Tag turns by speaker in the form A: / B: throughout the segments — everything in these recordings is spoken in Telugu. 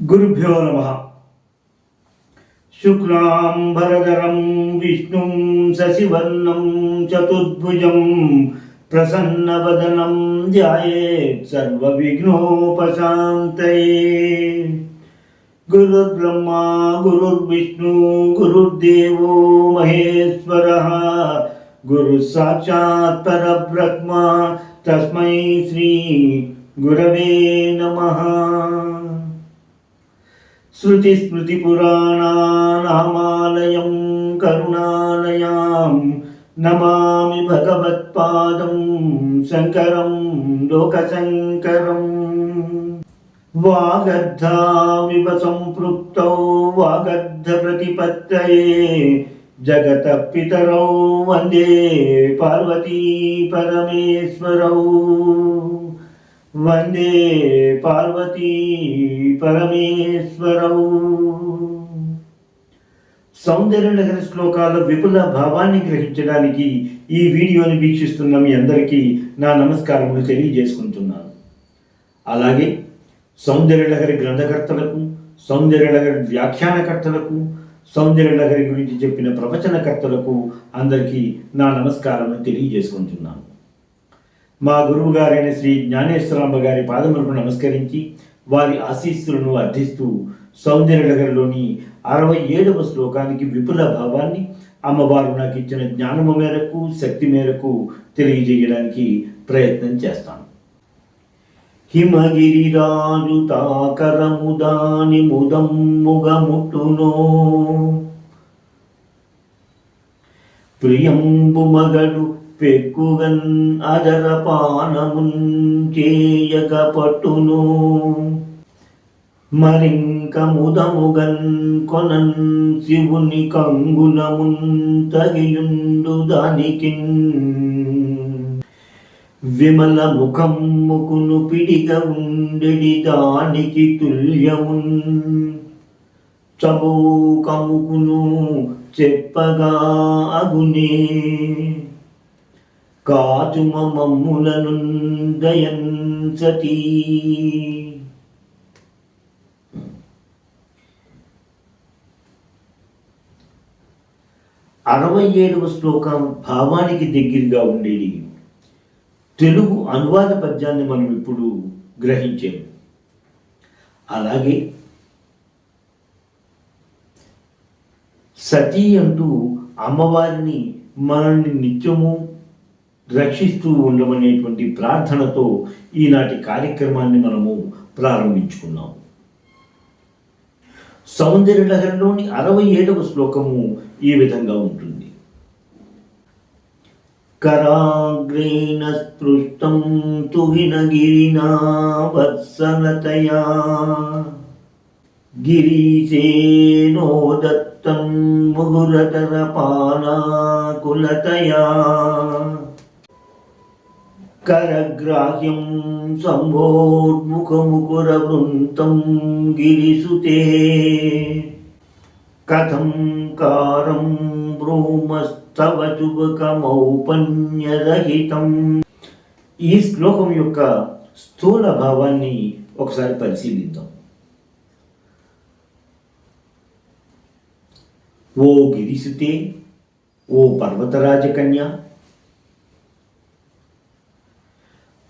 A: గురుభ్యో నమః. శుక్లాంబరధరం విష్ణుం శశివర్ణం చతుర్భుజం ప్రసన్నవదనం ధ్యాయేత్ సర్వవిఘ్నోపశాంతయే. గురుర్బ్రహ్మా గురుర్విష్ణు గురుర్దేవో మహేశ్వరః. గురుః సాక్షాత్ పరబ్రహ్మ తస్మై శ్రీ గురవే నమః. శృతిస్మృతిపురాణానామాలయం కరుణాలయాం నమామి భగవత్పాదం శంకరం లోకశంకరం. వాగర్ధామివ సంపృక్తౌ వాగర్ధ ప్రతిపత్తయే జగతః పితరౌ వందే పార్వతీ పరమేశ్వరౌ. వందే పార్వతీ పరమేశ్వరౌ. సౌందర్యనగర శ్లోకాల విపుల భావాన్ని గ్రహించడానికి ఈ వీడియోని వీక్షిస్తున్న మీ అందరికీ నా నమస్కారములు తెలియజేసుకుంటున్నాను. అలాగే సౌందర్యనగరి గ్రంథకర్తలకు, సౌందర్యనగరి వ్యాఖ్యానకర్తలకు, సౌందర్యనగరి గురించి చెప్పిన ప్రవచనకర్తలకు అందరికీ నా నమస్కారములు తెలియజేసుకుంటున్నాను. మా గురువు గారైన శ్రీ జ్ఞానేశ్వరాంబ గారి పాదములకు నమస్కరించి వారి ఆశీస్సులను అర్థిస్తూ సౌందర్యనగర్లోని 67వ శ్లోకానికి విపుల భావాన్ని అమ్మవారు నాకు ఇచ్చిన జ్ఞానము మేరకు, శక్తి మేరకు తెలియజేయడానికి ప్రయత్నం చేస్తాను. హిమగిరిరాజు తాకరముదాని ముదమ్ముగముట్టునో ప్రియంబు మగడు పెక్కుగన్ అదరపానమున్ చేయగ పట్టును మరింక ముదముగన్ కొనన్ శివుని కంగునమున్ తగియుండు దానికిన్ విమల ముఖమ్ముకును పిడిగ ఉండెడి దానికి తుల్యమున్ చబూకముకును చెప్పగా అగునే కాచుమ మమ్ములను దయంసతి. 67వ శ్లోకం భావానికి దగ్గరగా ఉండేది తెలుగు అనువాద పద్యాన్ని మనం ఇప్పుడు గ్రహించాము. అలాగే సతీ అంటూ అమ్మవారిని మనల్ని నిత్యము రక్షిస్తూ ఉండమనేటువంటి ప్రార్థనతో ఈనాటి కార్యక్రమాన్ని మనము ప్రారంభించుకున్నాము. సౌందర్యనగరంలోని 67వ శ్లోకము ఈ విధంగా ఉంటుంది. కరాగ్రేణ స్పృష్టం తుహినగిరినా వత్సలతయా గిరీశేనో దత్తం ముహురతరపానాకులతయా కరగ్రాహ్యం సంభోర్ముఖముకురవృంతం గిరిసుతే కథం కారం బ్రూమస్తవ చుబకమౌపన్యరహితం. ఈ శ్లోకం యొక్క స్థూల భావాన్ని ఒకసారి పరిశీలిద్దాం. ఓ గిరిసుతే, ఓ పర్వతరాజకన్య,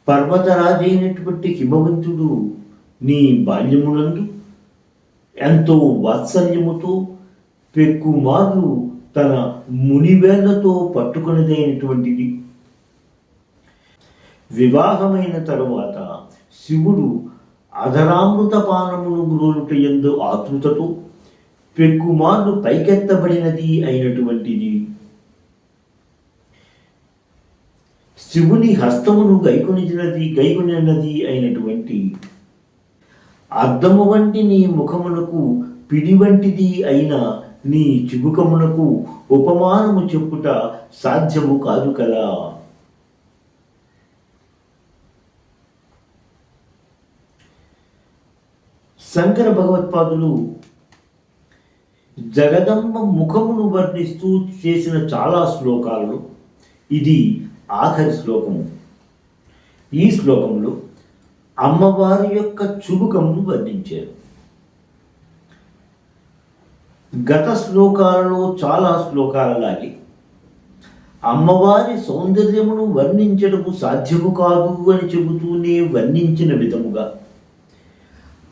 A: పర్వతరాజైనటువంటి హిమవంతుడు నీ బాల్యమునందు ఎంతో వాత్సల్యముతో పెక్కుమార్లు తన మునివేళ్లతో పట్టుకున్నదైనటువంటిది. వివాహమైన తరువాత శివుడు అధరామృత పానమును గ్రోలుట యందు ఆతృతతో పెక్కుమార్లు పైకెత్తబడినది అయినటువంటిది. శివుని హస్తమును గైకొనినది అయినటువంటి అద్దము వంటి నీ ముఖమునకు పిడి వంటిది అయిన నీ చిబుకమునకు ఉపమానము చెప్పుట సాధ్యము కాదు కదా. శంకర భగవత్పాదులు జగదంబ ముఖమును వర్ణిస్తూ చేసిన చాలా శ్లోకాలలో ఇది ఆఖరి శ్లోకము. ఈ శ్లోకంలో అమ్మవారి యొక్క చుబుకమును వర్ణించారు. గత శ్లోకాలలో చాలా శ్లోకాలలాగే అమ్మవారి సౌందర్యమును వర్ణించడము సాధ్యము కాదు అని చెబుతూనే వర్ణించిన విధముగా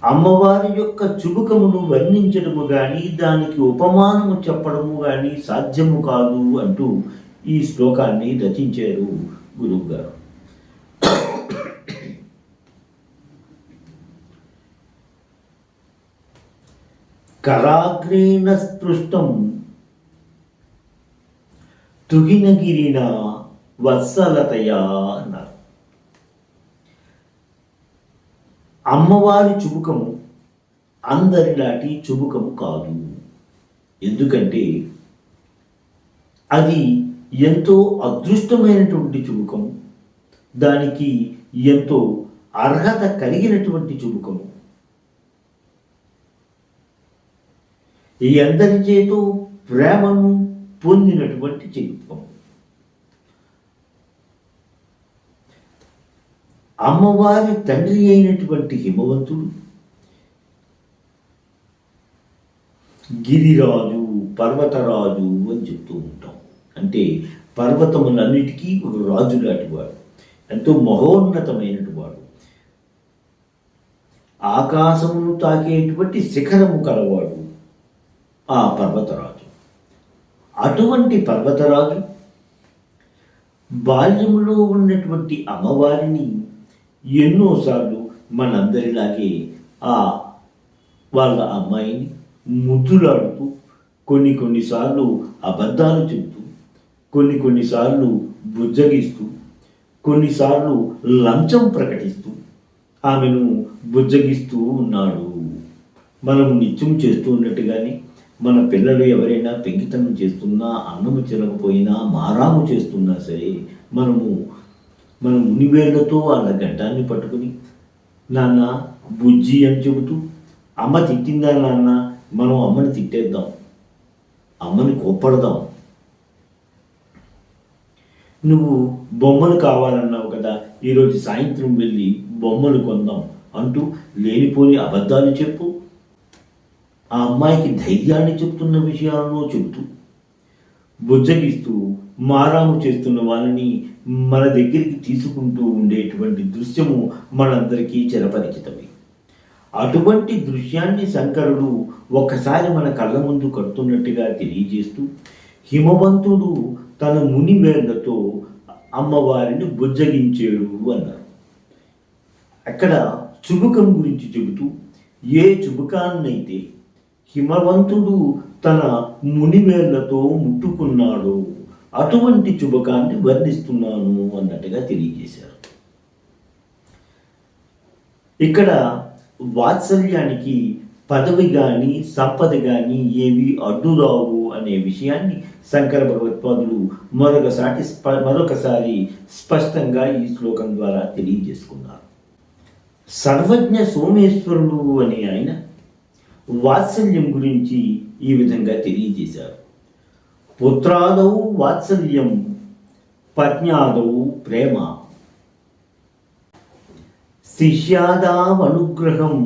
A: అమ్మవారి యొక్క చుబుకమును వర్ణించడము కానీ దానికి ఉపమానము చెప్పడము కానీ సాధ్యము కాదు అంటూ ఈ శ్లోకాన్ని రచించారు గురువు గారు. కరాగ్రేణ స్పృష్టం తుగినగిరిన వత్సలతయా అన్నారు. అమ్మవారి చుబుకము అందరిలాంటి చుబుకము కాదు. ఎందుకంటే అది ఎంతో అదృష్టమైనటువంటి చుబుకము, దానికి ఎంతో అర్హత కలిగినటువంటి చుబుకము, ఈ అందరి చేతో ప్రేమను పొందినటువంటి చుబుకము. అమ్మవారి తండ్రి అయినటువంటి హిమవంతుడు గిరిరాజు, పర్వతరాజు అని చెప్తూ ఉంటాం. అంటే పర్వతములన్నిటికీ ఒక రాజు లాంటివాడు, ఎంతో మహోన్నతమైనటువంటి వాడు, ఆకాశమును తాకేటువంటి శిఖరము కలవాడు ఆ పర్వతరాజు. అటువంటి పర్వతరాజు బాల్యములో ఉన్నటువంటి అమ్మవారిని ఎన్నోసార్లు మనందరిలాగే వాళ్ళ అమ్మాయిని ముద్దులాడుతూ, కొన్నిసార్లు అబద్ధాలు చెబుతూ, కొన్నిసార్లు బుజ్జగిస్తూ, కొన్నిసార్లు లంచం ప్రకటిస్తూ ఆమెను బుజ్జగిస్తూ ఉన్నాడు. మనం నిత్యం చేస్తూ ఉన్నట్టుగానే మన పిల్లలు ఎవరైనా పెంకితనం చేస్తున్నా, అన్నము తినకపోయినా, మారాము చేస్తున్నా సరే మన మునివేళ్లతో వాళ్ళ గడ్డాన్ని పట్టుకుని నాన్న బుజ్జి అని చెబుతూ, అమ్మ తిట్టిందా నాన్న, మనం అమ్మని తిట్టేద్దాం, అమ్మని కోప్పడదాం, నువ్వు బొమ్మలు కావాలన్నావు కదా, ఈరోజు సాయంత్రం వెళ్ళి బొమ్మలు కొందాం అంటూ లేనిపోని అబద్ధాలు చెప్పు, ఆ అమ్మాయికి ధైర్యాన్ని చెప్తున్న విషయాలను చెబుతూ, బుజ్జగిస్తూ, మారాము చేస్తున్న వాళ్ళని మన దగ్గరికి తీసుకుంటూ ఉండేటువంటి దృశ్యము మనందరికీ చిరపరిచితమే. అటువంటి దృశ్యాన్ని శంకరుడు ఒక్కసారి మన కళ్ళ ముందు కడుతున్నట్టుగా తెలియజేస్తూ, హిమవంతుడు తన ముని వేళ్లతో అమ్మవారిని బుజ్జగించాడు అన్నారు. అక్కడ చుబుకం గురించి చెబుతూ, ఏ చుబుకాన్నైతే హిమవంతుడు తన మునివేళ్లతో ముట్టుకున్నాడు అటువంటి చుబకాన్ని వర్ణిస్తున్నాను అన్నట్టుగా తెలియజేశారు. ఇక్కడ వాత్సల్యానికి పదవి కానీ సంపద కానీ ఏవి అడ్డురావు అనే విషయాన్ని శంకర భగవత్పాదులు మరొకసారి స్పష్టంగా ఈ శ్లోకం ద్వారా తెలియజేసుకున్నారు. సర్వజ్ఞ సోమేశ్వరుడు అనే ఆయన వాత్సల్యం గురించి ఈ విధంగా తెలియజేశారు. పుత్రాదౌ వాత్సల్యం, పత్న్యాదౌ ప్రేమ, శిష్యాదావనుగ్రహం,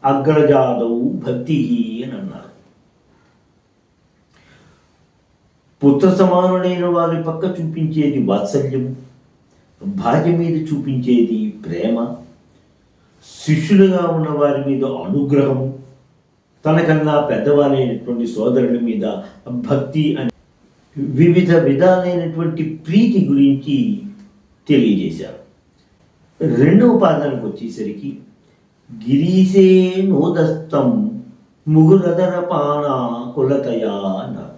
A: అగ్రజాదౌ భక్తి అని అన్నారు. పుత్ర సమానులైన వారి పక్క చూపించేది వాత్సల్యం, భార్య మీద చూపించేది ప్రేమ, శిష్యులుగా ఉన్న వారి మీద అనుగ్రహము, తనకన్నా పెద్దవారైనటువంటి సోదరుల మీద భక్తి అని వివిధ విధాలైనటువంటి ప్రీతి గురించి తెలియజేశారు. రెండవ పాదానికి వచ్చేసరికి గిరీశే నోదస్తం ముగురదరపాన కులతయా అన్నారు.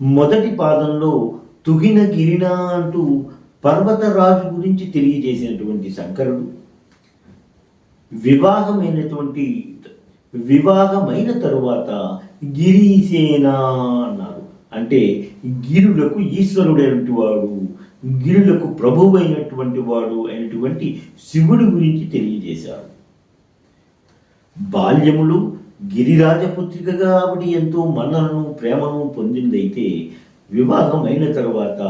A: మొదటి పాదంలో తుగిన గిరిన అంటూ పర్వతరాజు గురించి తెలియజేసినటువంటి శంకరుడు వివాహమైన తరువాత గిరీసేన అన్నారు. అంటే గిరులకు ఈశ్వరుడైనటువంటి వాడు, గిరులకు ప్రభువు అయినటువంటి వాడు అయినటువంటి శివుడి గురించి తెలియజేశారు. బాల్యములు గిరిరాజపుత్రికగా ఆవిడ ఎంతో మన్ననను ప్రేమను పొందిందైతే వివాహమైన తరువాత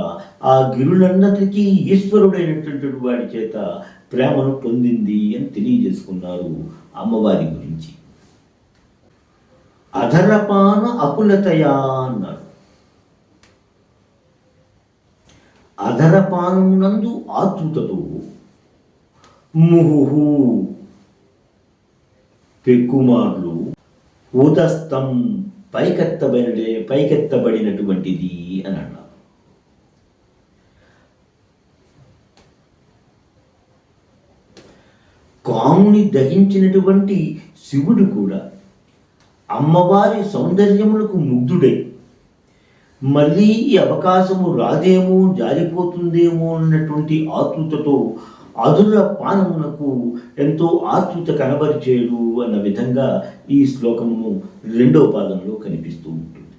A: ఆ గిరులన్నటికీ ఈశ్వరుడైనటువంటి వాడి చేత ప్రేమను పొందింది అని తెలియజేసుకున్నారు అమ్మవారి గురించి. అధరపాన అకులతయా అన్నాడు. అధరపానమునందు ఆతృతతో, ముహుహు పెక్కుమార్లు, ఉదస్తం పైకెత్తబడినటువంటిది అని అన్నారు. కాముని దహించినటువంటి శివుడు కూడా అమ్మవారి సౌందర్యములకు ముగ్ధుడై మళ్ళీ ఈ అవకాశము రాదేమో, జారిపోతుందేమో అన్నటువంటి ఆతృతతో అధుర పానమునకు ఎంతో ఆతృత కనబరిచేడు అన్న విధంగా ఈ శ్లోకము 2వ పాదంలో కనిపిస్తూ ఉంటుంది.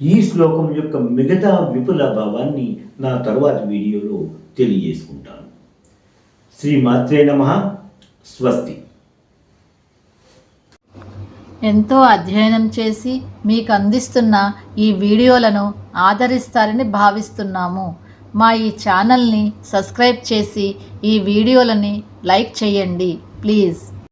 A: ఈ శ్లోకం యొక్క మిగతా విపుల భావాన్ని నా తరువాతి వీడియోలో తెలియజేసుకుంటాను. శ్రీమాత్రే నమః. స్వస్తి.
B: ఎంతో అధ్యయనం చేసి మీకు అందిస్తున్న ఈ వీడియోలను ఆదరిస్తారని భావిస్తున్నాము. మా ఈ ఛానల్ని సబ్స్క్రైబ్ చేసి ఈ వీడియోలని లైక్ చేయండి ప్లీజ్.